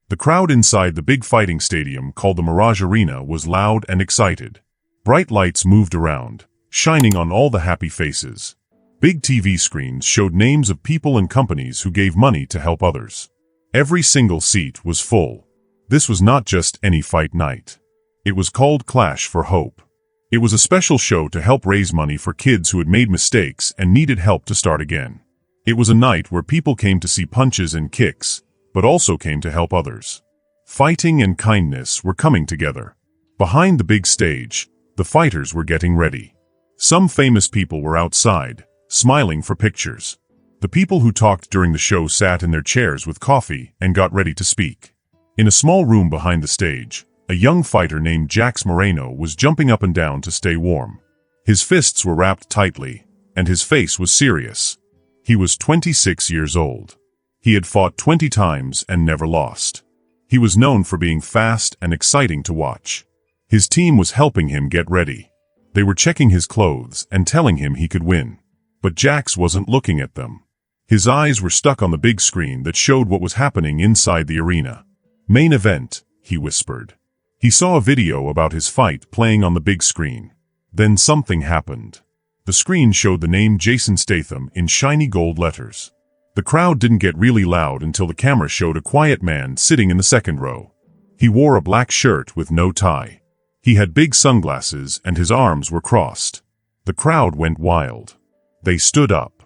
The crowd inside the big fighting stadium called the Mirage Arena was loud and excited. Bright lights moved around, shining on all the happy faces. Big TV screens showed names of people and companies who gave money to help others. Every single seat was full. This was not just any fight night. It was called Clash for Hope. It was a special show to help raise money for kids who had made mistakes and needed help to start again. It was a night where people came to see punches and kicks, but also came to help others. Fighting and kindness were coming together. Behind the big stage, the fighters were getting ready. Some famous people were outside, smiling for pictures. The people who talked during the show sat in their chairs with coffee and got ready to speak. In a small room behind the stage, a young fighter named Jax Moreno was jumping up and down to stay warm. His fists were wrapped tightly, and his face was serious. He was 26 years old. He had fought 20 times and never lost. He was known for being fast and exciting to watch. His team was helping him get ready. They were checking his clothes and telling him he could win. But Jax wasn't looking at them. His eyes were stuck on the big screen that showed what was happening inside the arena. "Main event," he whispered. He saw a video about his fight playing on the big screen. Then something happened. The screen showed the name Jason Statham in shiny gold letters. The crowd didn't get really loud until the camera showed a quiet man sitting in the second row. He wore a black shirt with no tie. He had big sunglasses and his arms were crossed. The crowd went wild. They stood up.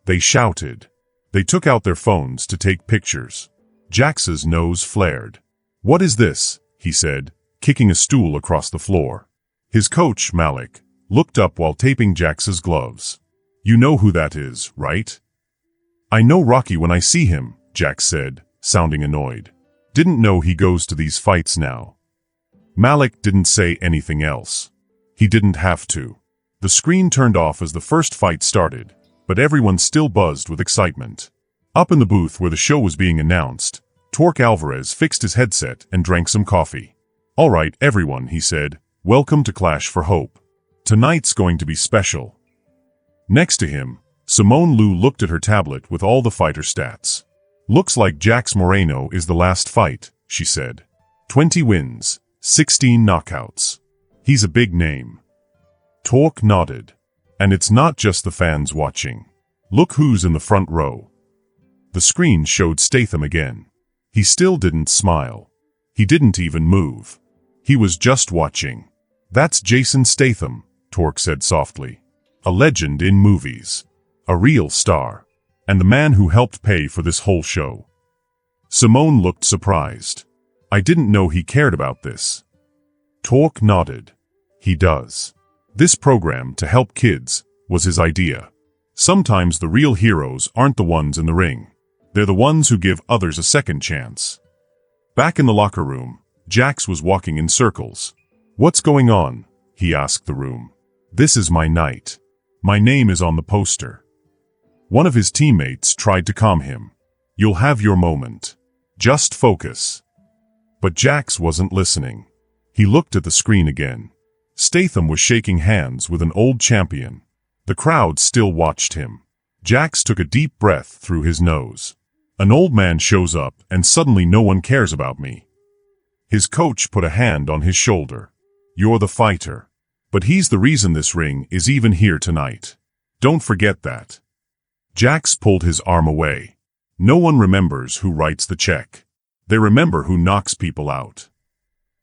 They shouted. They took out their phones to take pictures. Jax's nose flared. "What is this?" he said, kicking a stool across the floor. His coach, Malik, looked up while taping Jax's gloves. "You know who that is, right?" "I know Rocky when I see him," Jax said, sounding annoyed. "Didn't know he goes to these fights now." Malik didn't say anything else. He didn't have to. The screen turned off as the first fight started, but everyone still buzzed with excitement. Up in the booth where the show was being announced, Torque Alvarez fixed his headset and drank some coffee. "All right, everyone," he said, "welcome to Clash for Hope. Tonight's going to be special." Next to him, Simone Liu looked at her tablet with all the fighter stats. "Looks like Jax Moreno is the last fight," she said. 20 wins, 16 knockouts. He's a big name. Torque nodded. "And it's not just the fans watching. Look who's in the front row." The screen showed Statham again. He still didn't smile. He didn't even move. He was just watching. "That's Jason Statham," Torque said softly. "A legend in movies. A real star. And the man who helped pay for this whole show." Simone looked surprised. "I didn't know he cared about this." Torque nodded. "He does. This program to help kids was his idea. Sometimes the real heroes aren't the ones in the ring. They're the ones who give others a second chance." Back in the locker room, Jax was walking in circles. "What's going on?" he asked the room. "This is my night. My name is on the poster." One of his teammates tried to calm him. "You'll have your moment. Just focus." But Jax wasn't listening. He looked at the screen again. Statham was shaking hands with an old champion. The crowd still watched him. Jax took a deep breath through his nose. "An old man shows up and suddenly no one cares about me." His coach put a hand on his shoulder. "You're the fighter. But he's the reason this ring is even here tonight. Don't forget that." Jax pulled his arm away. No one remembers who writes the check. They remember who knocks people out.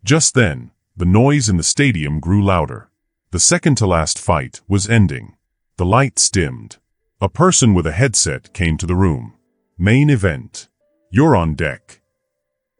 Just then, the noise in the stadium grew louder. The second-to-last fight was ending. The lights dimmed. A person with a headset came to the room. "Main event. You're on deck."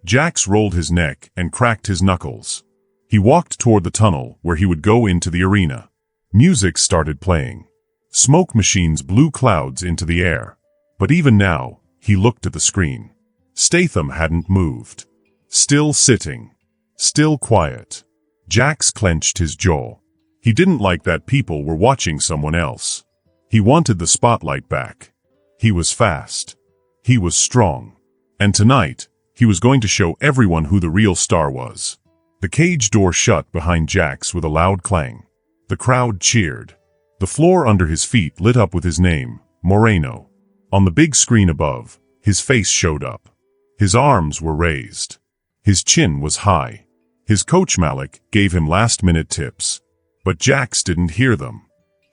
Jax rolled his neck and cracked his knuckles. He walked toward the tunnel where he would go into the arena. Music started playing. Smoke machines blew clouds into the air. But even now, he looked at the screen. Statham hadn't moved. Still sitting. Still quiet. Jax clenched his jaw. He didn't like that people were watching someone else. He wanted the spotlight back. He was fast. He was strong. And tonight, he was going to show everyone who the real star was. The cage door shut behind Jax with a loud clang. The crowd cheered. The floor under his feet lit up with his name, Moreno. On the big screen above, his face showed up. His arms were raised. His chin was high. His coach Malik gave him last-minute tips. But Jax didn't hear them.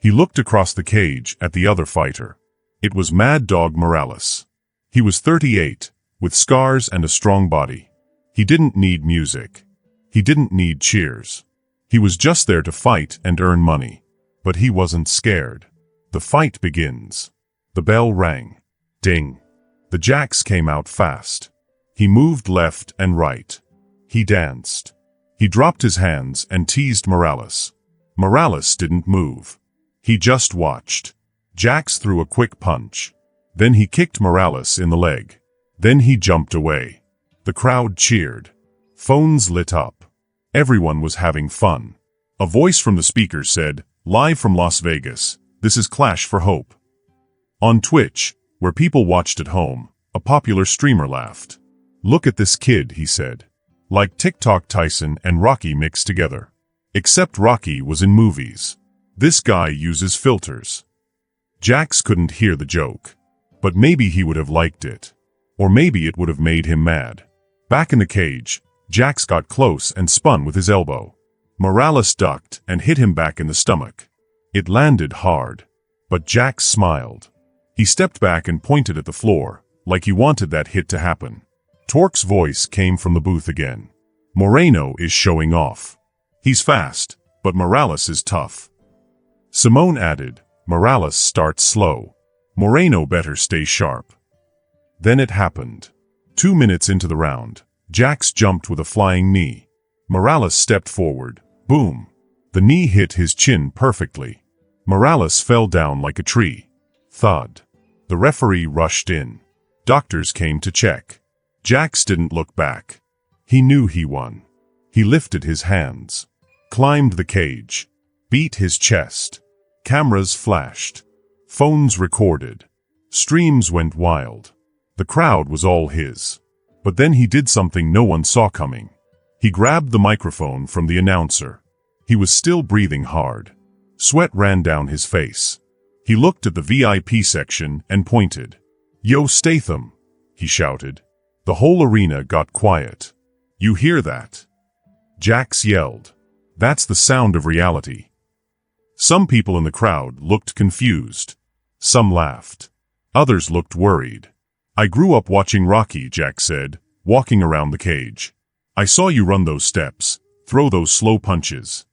He looked across the cage at the other fighter. It was Mad Dog Morales. He was 38, with scars and a strong body. He didn't need music. He didn't need cheers. He was just there to fight and earn money. But he wasn't scared. The fight begins. The bell rang. Ding. The Jax came out fast. He moved left and right. He danced. He dropped his hands and teased Morales. Morales didn't move. He just watched. Jax threw a quick punch. Then he kicked Morales in the leg. Then he jumped away. The crowd cheered. Phones lit up. Everyone was having fun. A voice from the speaker said, "Live from Las Vegas, this is Clash for Hope." On Twitch, where people watched at home, a popular streamer laughed. "Look at this kid," he said. "Like TikTok Tyson and Rocky mixed together. Except Rocky was in movies. This guy uses filters." Jax couldn't hear the joke. But maybe he would have liked it. Or maybe it would have made him mad. Back in the cage, Jax got close and spun with his elbow. Morales ducked and hit him back in the stomach. It landed hard. But Jax smiled. He stepped back and pointed at the floor, like he wanted that hit to happen. Torque's voice came from the booth again. "Moreno is showing off. He's fast, but Morales is tough." Simone added, "Morales starts slow. Moreno better stay sharp." Then it happened. 2 minutes into the round, Jax jumped with a flying knee. Morales stepped forward. Boom. The knee hit his chin perfectly. Morales fell down like a tree. Thud. The referee rushed in. Doctors came to check. Jax didn't look back. He knew he won. He lifted his hands. Climbed the cage. Beat his chest. Cameras flashed. Phones recorded. Streams went wild. The crowd was all his. But then he did something no one saw coming. He grabbed the microphone from the announcer. He was still breathing hard. Sweat ran down his face. He looked at the VIP section and pointed. "Yo, Statham," he shouted. The whole arena got quiet. "You hear that?" Jax yelled. "That's the sound of reality." Some people in the crowd looked confused. Some laughed. Others looked worried. "I grew up watching Rocky," Jax said, walking around the cage. "I saw you run those steps, throw those slow punches."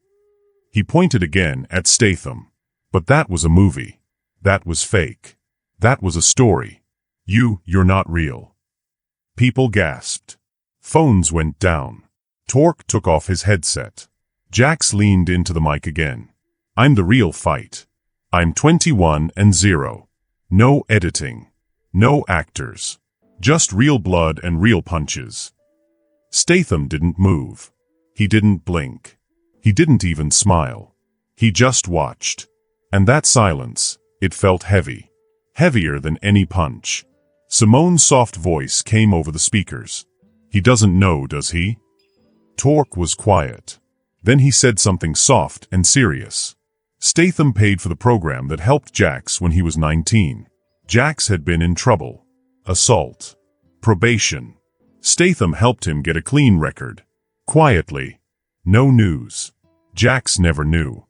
He pointed again at Statham. "But that was a movie. That was fake. That was a story. You're not real." People gasped. Phones went down. Torque took off his headset. Jax leaned into the mic again. "I'm the real fight. I'm 21-0. No editing. No actors. Just real blood and real punches." Statham didn't move. He didn't blink. He didn't even smile. He just watched. And that silence, it felt heavy. Heavier than any punch. Simone's soft voice came over the speakers. "He doesn't know, does he?" Torque was quiet. Then he said something soft and serious. Statham paid for the program that helped Jax when he was 19. Jax had been in trouble. Assault. Probation. Statham helped him get a clean record. Quietly. No news. Jax never knew.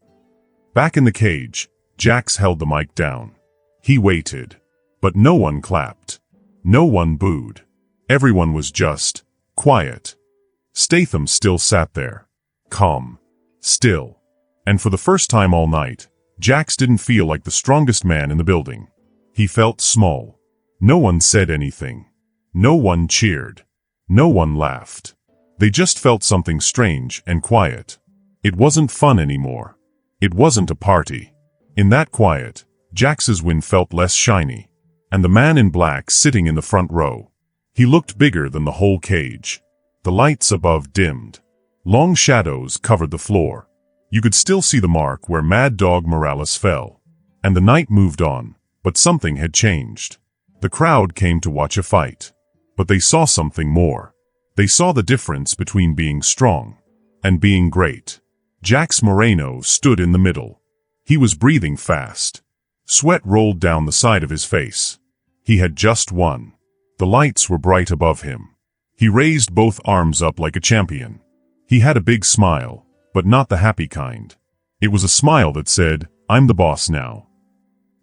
Back in the cage, Jax held the mic down. He waited. But no one clapped. No one booed. Everyone was just quiet. Statham still sat there. Calm. Still. And for the first time all night, Jax didn't feel like the strongest man in the building. He felt small. No one said anything. No one cheered. No one laughed. They just felt something strange and quiet. It wasn't fun anymore. It wasn't a party. In that quiet, Jax's win felt less shiny. And the man in black sitting in the front row. He looked bigger than the whole cage. The lights above dimmed. Long shadows covered the floor. You could still see the mark where Mad Dog Morales fell. And the night moved on, but something had changed. The crowd came to watch a fight. But they saw something more. They saw the difference between being strong and being great. Jax Moreno stood in the middle. He was breathing fast. Sweat rolled down the side of his face. He had just won. The lights were bright above him. He raised both arms up like a champion. He had a big smile, but not the happy kind. It was a smile that said, "I'm the boss now."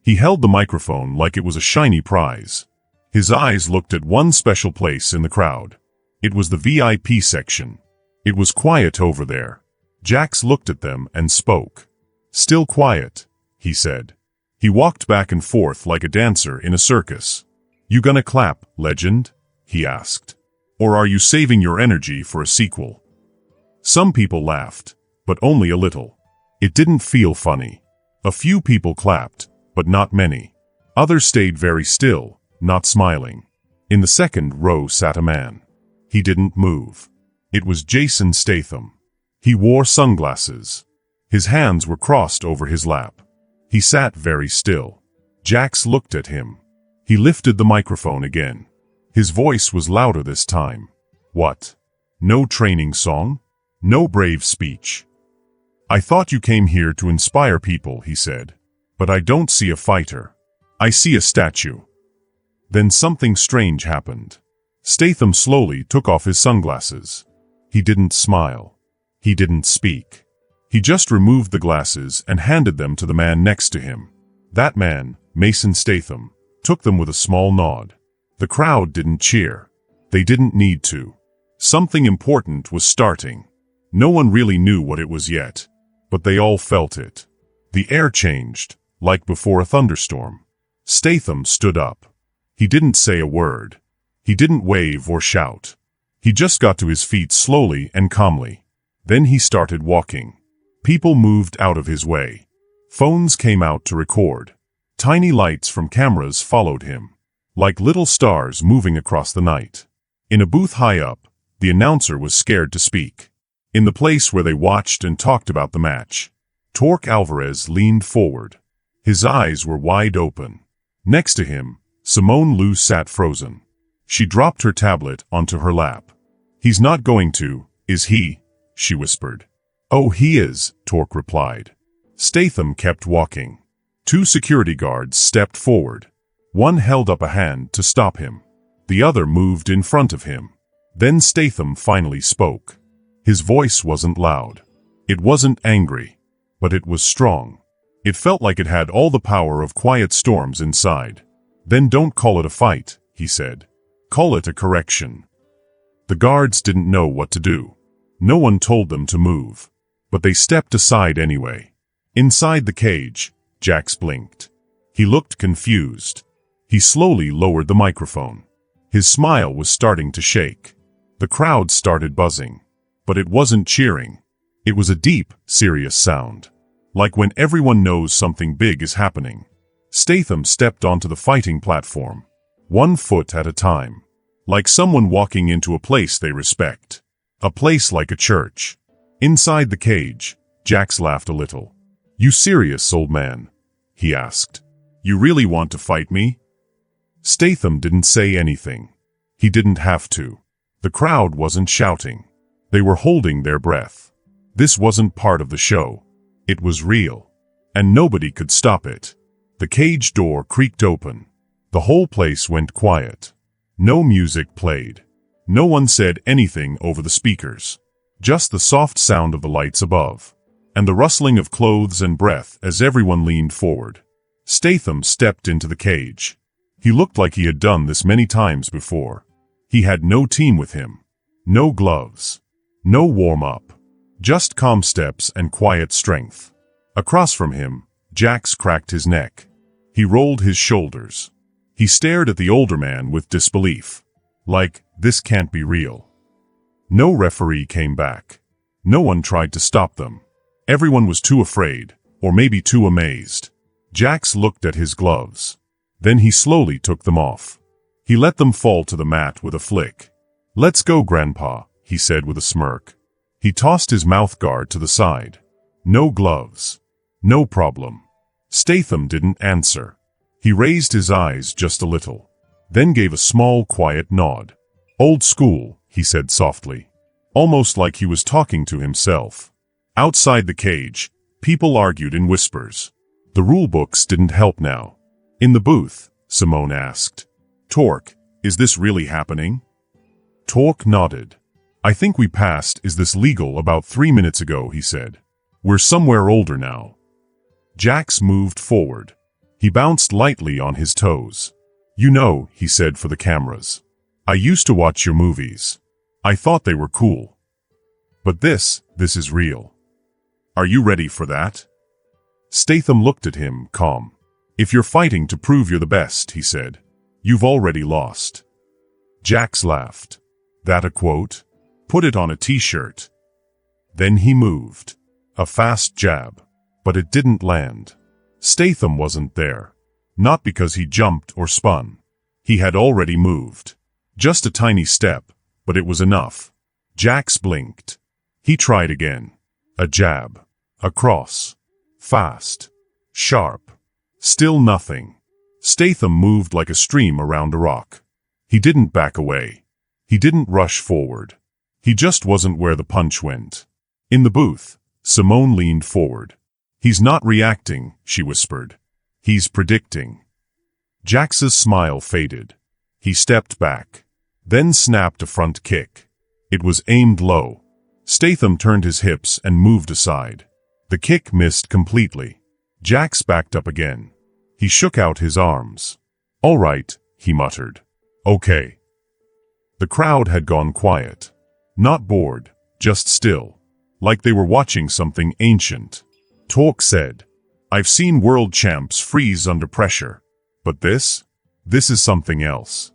He held the microphone like it was a shiny prize. His eyes looked at one special place in the crowd. It was the VIP section. It was quiet over there. Jax looked at them and spoke. "Still quiet," he said. He walked back and forth like a dancer in a circus. "You gonna clap, legend?" he asked. "Or are you saving your energy for a sequel?" Some people laughed, but only a little. It didn't feel funny. A few people clapped, but not many. Others stayed very still, not smiling. In the second row sat a man. He didn't move. It was Jason Statham. He wore sunglasses. His hands were crossed over his lap. He sat very still. Jax looked at him. He lifted the microphone again. His voice was louder this time. "What? No training song? No brave speech? I thought you came here to inspire people," he said. "But I don't see a fighter. I see a statue." Then something strange happened. Statham slowly took off his sunglasses. He didn't smile. He didn't speak. He just removed the glasses and handed them to the man next to him. That man, Jason Statham, took them with a small nod. The crowd didn't cheer. They didn't need to. Something important was starting. No one really knew what it was yet, but they all felt it. The air changed, like before a thunderstorm. Statham stood up. He didn't say a word. He didn't wave or shout. He just got to his feet slowly and calmly. Then he started walking. People moved out of his way. Phones came out to record. Tiny lights from cameras followed him, like little stars moving across the night. In a booth high up, the announcer was scared to speak. In the place where they watched and talked about the match, Torque Alvarez leaned forward. His eyes were wide open. Next to him, Simone Liu sat frozen. She dropped her tablet onto her lap. "He's not going to, is he?" she whispered. "Oh, he is," Torque replied. Statham kept walking. Two security guards stepped forward. One held up a hand to stop him. The other moved in front of him. Then Statham finally spoke. His voice wasn't loud. It wasn't angry, but it was strong. It felt like it had all the power of quiet storms inside. "Then don't call it a fight," he said. "Call it a correction." The guards didn't know what to do. No one told them to move, but they stepped aside anyway. Inside the cage, Jax blinked. He looked confused. He slowly lowered the microphone. His smile was starting to shake. The crowd started buzzing. But it wasn't cheering. It was a deep, serious sound. Like when everyone knows something big is happening. Statham stepped onto the fighting platform, 1 foot at a time. Like someone walking into a place they respect. A place like a church. Inside the cage, Jax laughed a little. "You serious, old man?" he asked. "You really want to fight me?" Statham didn't say anything. He didn't have to. The crowd wasn't shouting. They were holding their breath. This wasn't part of the show. It was real. And nobody could stop it. The cage door creaked open. The whole place went quiet. No music played. No one said anything over the speakers. Just the soft sound of the lights above. And the rustling of clothes and breath as everyone leaned forward. Statham stepped into the cage. He looked like he had done this many times before. He had no team with him. No gloves. No warm-up. Just calm steps and quiet strength. Across from him, Jax cracked his neck. He rolled his shoulders. He stared at the older man with disbelief. Like, this can't be real. No referee came back. No one tried to stop them. Everyone was too afraid, or maybe too amazed. Jax looked at his gloves. Then he slowly took them off. He let them fall to the mat with a flick. "Let's go, Grandpa," he said with a smirk. He tossed his mouthguard to the side. No gloves. No problem. Statham didn't answer. He raised his eyes just a little, then gave a small, quiet nod. "Old school," he said softly, almost like he was talking to himself. Outside the cage, people argued in whispers. The rule books didn't help now. In the booth, Simone asked, "Torque, is this really happening?" Torque nodded. I think we passed is this legal about 3 minutes ago, he said. We're somewhere older now. Jax moved forward. He bounced lightly on his toes. You know, he said for the cameras. I used to watch your movies. I thought they were cool. But this is real. Are you ready for that? Statham looked at him, calm. If you're fighting to prove you're the best, he said, you've already lost. Jax laughed. That a quote? Put it on a t-shirt. Then he moved. A fast jab. But it didn't land. Statham wasn't there. Not because he jumped or spun. He had already moved. Just a tiny step, but it was enough. Jax blinked. He tried again. A jab. A cross. Fast. Sharp. Still nothing. Statham moved like a stream around a rock. He didn't back away. He didn't rush forward. He just wasn't where the punch went. In the booth, Simone leaned forward. He's not reacting, she whispered. He's predicting. Jax's smile faded. He stepped back. Then snapped a front kick. It was aimed low. Statham turned his hips and moved aside. The kick missed completely. Jax backed up again. He shook out his arms. All right, he muttered. Okay. The crowd had gone quiet. Not bored, just still. Like they were watching something ancient. Torque said, I've seen world champs freeze under pressure. But this is something else.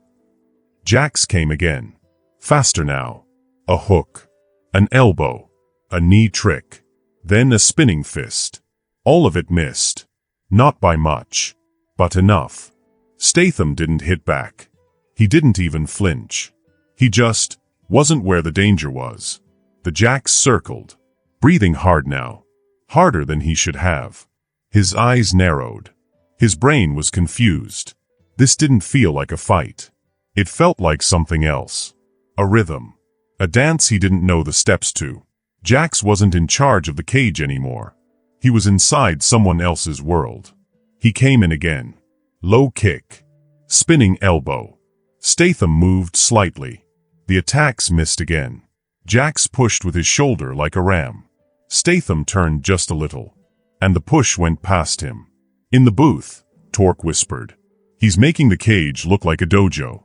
Jax came again. Faster now. A hook. An elbow. A knee trick. Then a spinning fist. All of it missed. Not by much. But enough. Statham didn't hit back. He didn't even flinch. He just wasn't where the danger was. The Jax circled. Breathing hard now. Harder than he should have. His eyes narrowed. His brain was confused. This didn't feel like a fight. It felt like something else. A rhythm. A dance he didn't know the steps to. Jax wasn't in charge of the cage anymore. He was inside someone else's world. He came in again. Low kick. Spinning elbow. Statham moved slightly. The attacks missed again. Jax pushed with his shoulder like a ram. Statham turned just a little. And the push went past him. In the booth, Torque whispered. He's making the cage look like a dojo.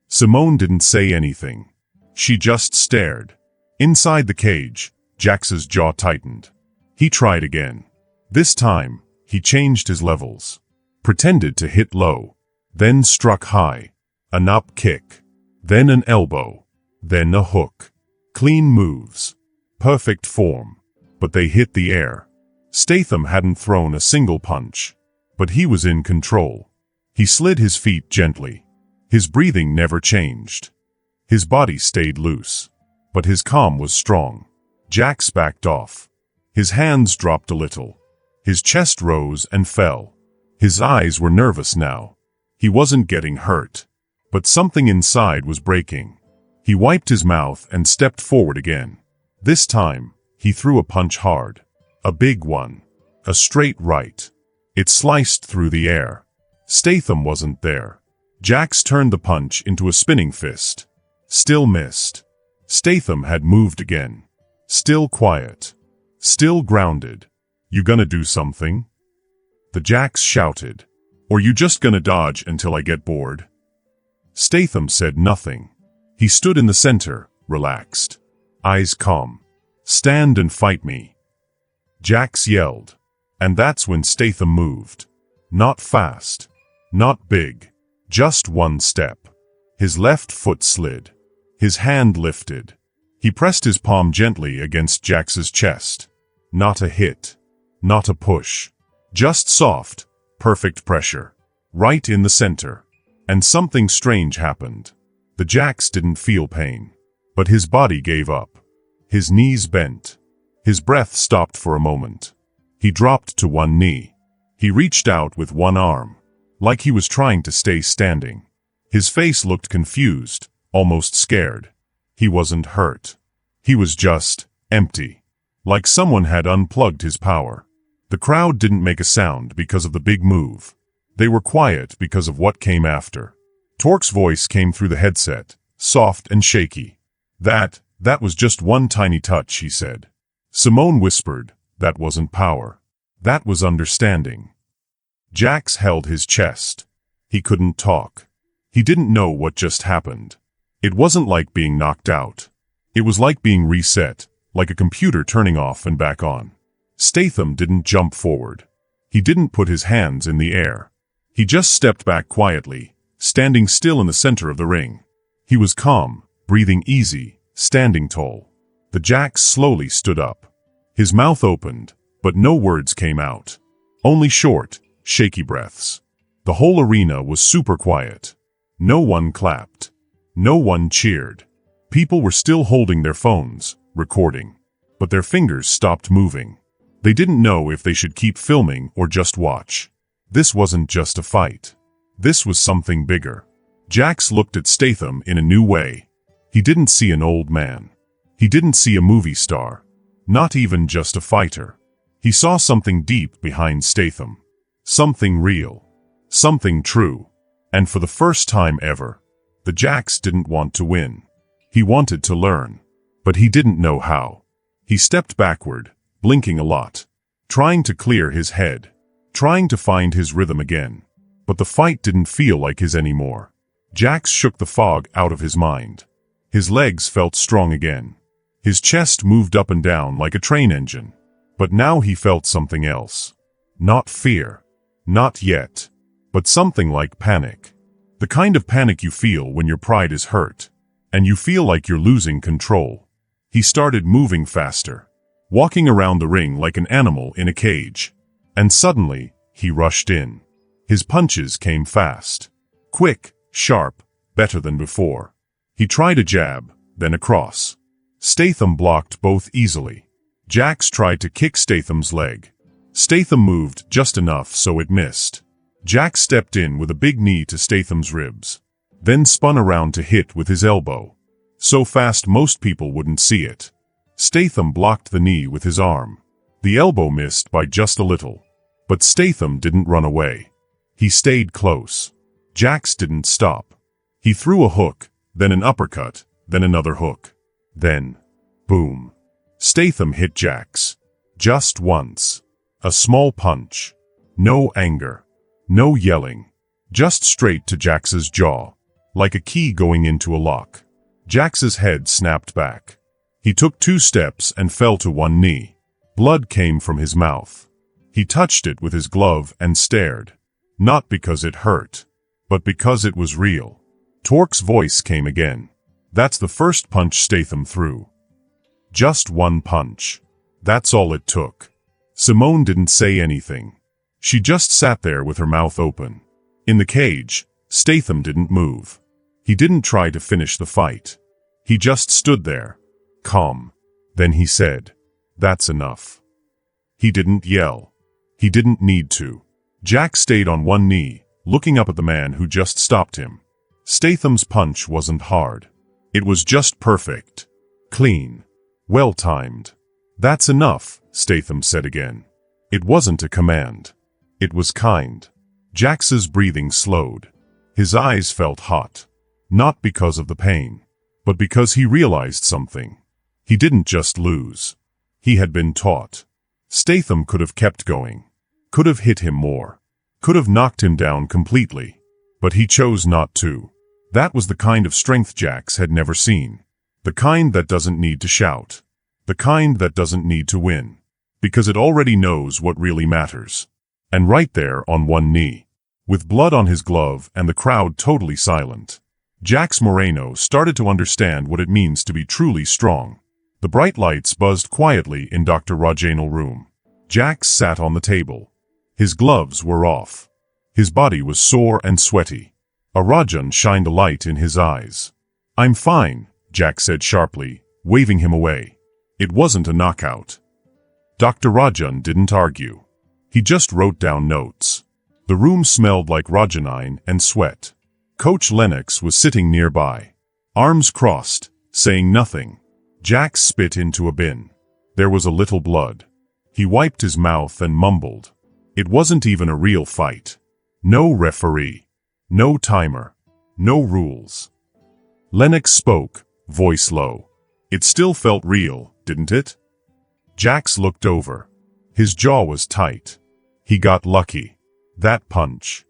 Simone didn't say anything. She just stared. Inside the cage, Jax's jaw tightened. He tried again. This time, he changed his levels. Pretended to hit low. Then struck high. An up kick. Then an elbow. Then a hook. Clean moves. Perfect form. But they hit the air. Statham hadn't thrown a single punch. But he was in control. He slid his feet gently. His breathing never changed. His body stayed loose. But his calm was strong. Jax backed off. His hands dropped a little. His chest rose and fell. His eyes were nervous now. He wasn't getting hurt. But something inside was breaking. He wiped his mouth and stepped forward again. This time, he threw a punch hard. A big one. A straight right. It sliced through the air. Statham wasn't there. Jax turned the punch into a spinning fist. Still missed. Statham had moved again. Still quiet. Still grounded. You gonna do something? The Jax shouted. Or you just gonna dodge until I get bored? Statham said nothing. He stood in the center, relaxed. Eyes calm. Stand and fight me. Jax yelled. And that's when Statham moved. Not fast. Not big. Just one step. His left foot slid. His hand lifted. He pressed his palm gently against Jax's chest. Not a hit. Not a push. Just soft, perfect pressure. Right in the center. And something strange happened. The Jax didn't feel pain. But his body gave up. His knees bent. His breath stopped for a moment. He dropped to one knee. He reached out with one arm. Like he was trying to stay standing. His face looked confused, almost scared. He wasn't hurt. He was just empty. Like someone had unplugged his power. The crowd didn't make a sound because of the big move. They were quiet because of what came after. Torque's voice came through the headset, soft and shaky. That was just one tiny touch, he said. Simone whispered, that wasn't power. That was understanding. Jax held his chest. He couldn't talk. He didn't know what just happened. It wasn't like being knocked out. It was like being reset, like a computer turning off and back on. Statham didn't jump forward. He didn't put his hands in the air. He just stepped back quietly, standing still in the center of the ring. He was calm, breathing easy, standing tall. The Jax slowly stood up. His mouth opened, but no words came out. Only short, shaky breaths. The whole arena was super quiet. No one clapped. No one cheered. People were still holding their phones, recording. But their fingers stopped moving. They didn't know if they should keep filming or just watch. This wasn't just a fight. This was something bigger. Jax looked at Statham in a new way. He didn't see an old man. He didn't see a movie star. Not even just a fighter. He saw something deep behind Statham. Something real. Something true. And for the first time ever, the Jax didn't want to win. He wanted to learn. But he didn't know how. He stepped backward, blinking a lot. Trying to clear his head. Trying to find his rhythm again. But the fight didn't feel like his anymore. Jax shook the fog out of his mind. His legs felt strong again. His chest moved up and down like a train engine. But now he felt something else. Not fear. Not yet. But something like panic. The kind of panic you feel when your pride is hurt. And you feel like you're losing control. He started moving faster. Walking around the ring like an animal in a cage. And suddenly, he rushed in. His punches came fast. Quick, sharp, better than before. He tried a jab, then a cross. Statham blocked both easily. Jax tried to kick Statham's leg. Statham moved just enough so it missed. Jax stepped in with a big knee to Statham's ribs. Then spun around to hit with his elbow. So fast most people wouldn't see it. Statham blocked the knee with his arm. The elbow missed by just a little. But Statham didn't run away. He stayed close. Jax didn't stop. He threw a hook, then an uppercut, then another hook. Then, boom. Statham hit Jax. Just once. A small punch. No anger. No yelling. Just straight to Jax's jaw. Like a key going into a lock. Jax's head snapped back. He took 2 steps and fell to one knee. Blood came from his mouth. He touched it with his glove and stared. Not because it hurt, but because it was real. Torque's voice came again. That's the first punch Statham threw. Just one punch. That's all it took. Simone didn't say anything. She just sat there with her mouth open. In the cage, Statham didn't move. He didn't try to finish the fight. He just stood there, calm. Then he said, "That's enough." He didn't yell. He didn't need to. Jax stayed on one knee, looking up at the man who just stopped him. Statham's punch wasn't hard. It was just perfect. Clean. Well-timed. "That's enough," Statham said again. It wasn't a command. It was kind. Jax's breathing slowed. His eyes felt hot. Not because of the pain, but because he realized something. He didn't just lose. He had been taught. Statham could have kept going. Could have hit him more. Could have knocked him down completely. But he chose not to. That was the kind of strength Jax had never seen. The kind that doesn't need to shout. The kind that doesn't need to win. Because it already knows what really matters. And right there on one knee, with blood on his glove and the crowd totally silent, Jax Moreno started to understand what it means to be truly strong. The bright lights buzzed quietly in Dr. Rajan's room. Jax sat on the table. His gloves were off. His body was sore and sweaty. Rajan shined a light in his eyes. "I'm fine," Jax said sharply, waving him away. It wasn't a knockout. Dr. Rajan didn't argue. He just wrote down notes. The room smelled like Rajanine and sweat. Coach Lennox was sitting nearby, arms crossed, saying nothing. Jax spit into a bin. There was a little blood. He wiped his mouth and mumbled. It wasn't even a real fight. No referee. No timer. No rules. Lennox spoke, voice low. It still felt real, didn't it? Jax looked over. His jaw was tight. He got lucky. That punch.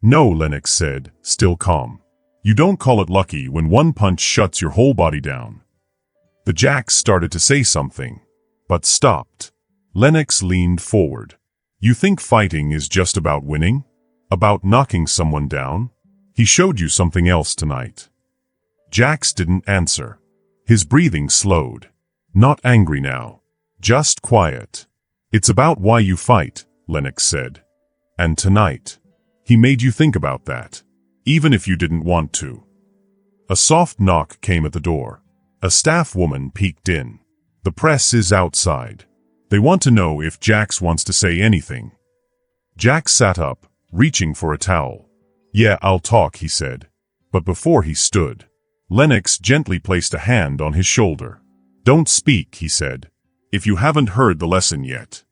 No, Lennox said, still calm. You don't call it lucky when one punch shuts your whole body down. The Jax started to say something, but stopped. Lennox leaned forward. You think fighting is just about winning? About knocking someone down? He showed you something else tonight. Jax didn't answer. His breathing slowed. Not angry now. Just quiet. It's about why you fight, Lennox said. And tonight, he made you think about that, even if you didn't want to. A soft knock came at the door. A staff woman peeked in. The press is outside. They want to know if Jax wants to say anything. Jax sat up, reaching for a towel. Yeah, I'll talk, he said. But before he stood, Lennox gently placed a hand on his shoulder. Don't speak, he said, if you haven't heard the lesson yet.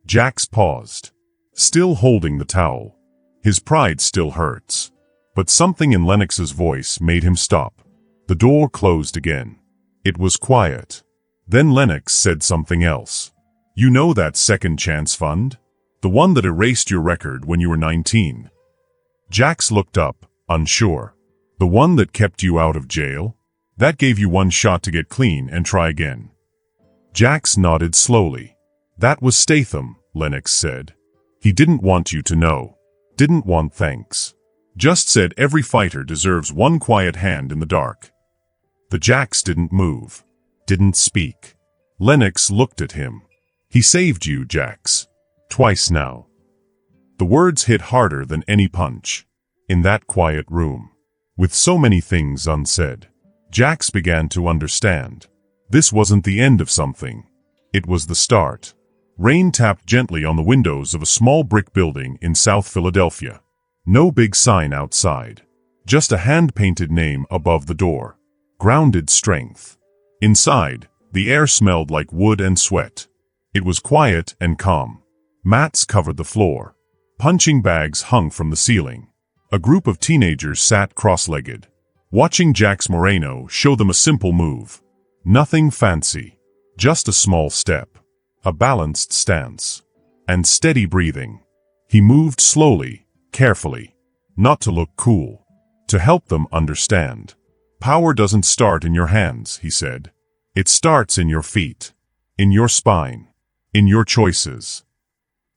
Jax paused, still holding the towel. His pride still hurts. But something in Lennox's voice made him stop. The door closed again. It was quiet. Then Lennox said something else. You know that second chance fund? The one that erased your record when you were 19. Jax looked up, unsure. The one that kept you out of jail? That gave you one shot to get clean and try again. Jax nodded slowly. That was Statham, Lennox said. He didn't want you to know. Didn't want thanks. Just said every fighter deserves one quiet hand in the dark. The Jax didn't move. Didn't speak. Lennox looked at him. He saved you, Jax. Twice now. The words hit harder than any punch. In that quiet room, with so many things unsaid, Jax began to understand. This wasn't the end of something. It was the start. Rain tapped gently on the windows of a small brick building in South Philadelphia. No big sign outside. Just a hand-painted name above the door. Grounded Strength. Inside, the air smelled like wood and sweat. It was quiet and calm. Mats covered the floor. Punching bags hung from the ceiling. A group of teenagers sat cross-legged, watching Jax Moreno show them a simple move. Nothing fancy. Just a small step. A balanced stance. And steady breathing. He moved slowly, carefully. Not to look cool. To help them understand. Power doesn't start in your hands, he said. It starts in your feet. In your spine. In your choices.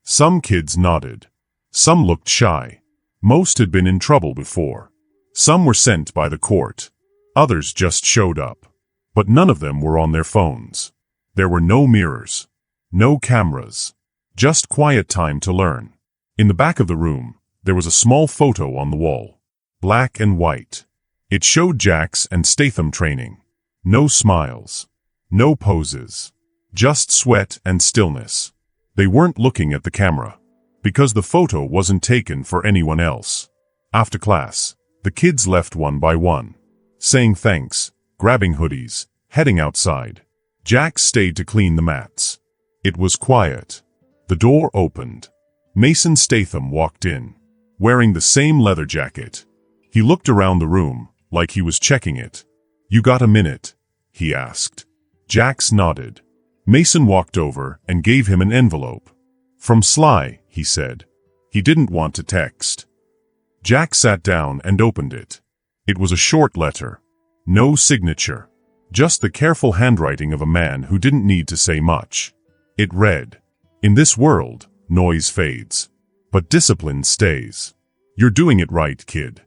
Some kids nodded. Some looked shy. Most had been in trouble before. Some were sent by the court. Others just showed up. But none of them were on their phones. There were no mirrors. No cameras. Just quiet time to learn. In the back of the room, there was a small photo on the wall. Black and white. It showed Jax and Statham training. No smiles. No poses. Just sweat and stillness. They weren't looking at the camera. Because the photo wasn't taken for anyone else. After class, the kids left one by one. Saying thanks, grabbing hoodies, heading outside. Jax stayed to clean the mats. It was quiet. The door opened. Mason Statham walked in, wearing the same leather jacket. He looked around the room, like he was checking it. You got a minute? He asked. Jax nodded. Mason walked over and gave him an envelope. From Sly, he said. He didn't want to text. Jax sat down and opened it. It was a short letter. No signature. Just the careful handwriting of a man who didn't need to say much. It read, in this world, noise fades. But discipline stays. You're doing it right, kid.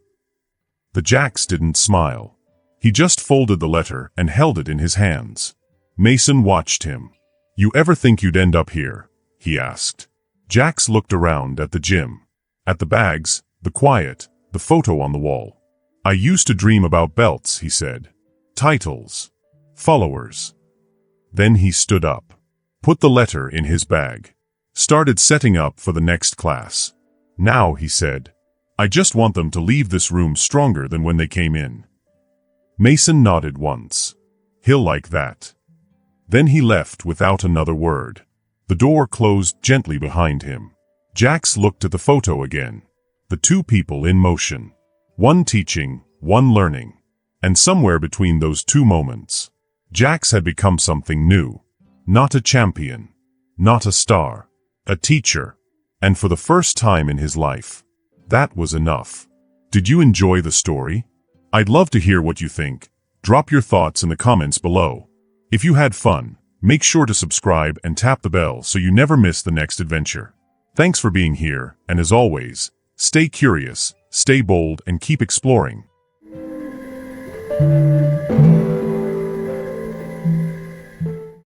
The Jax didn't smile. He just folded the letter and held it in his hands. Mason watched him. You ever think you'd end up here? He asked. Jax looked around at the gym. At the bags, the quiet, the photo on the wall. I used to dream about belts, he said. Titles. Followers. Then he stood up. Put the letter in his bag. Started setting up for the next class. Now, he said, I just want them to leave this room stronger than when they came in. Mason nodded once. He'll like that. Then he left without another word. The door closed gently behind him. Jax looked at the photo again. The two people in motion. One teaching, one learning. And somewhere between those two moments, Jax had become something new. Not a champion, not a star, a teacher. And for the first time in his life, that was enough. Did you enjoy the story? I'd love to hear what you think. Drop your thoughts in the comments below. If you had fun, make sure to subscribe and tap the bell so you never miss the next adventure. Thanks for being here, and as always, stay curious, stay bold, and keep exploring.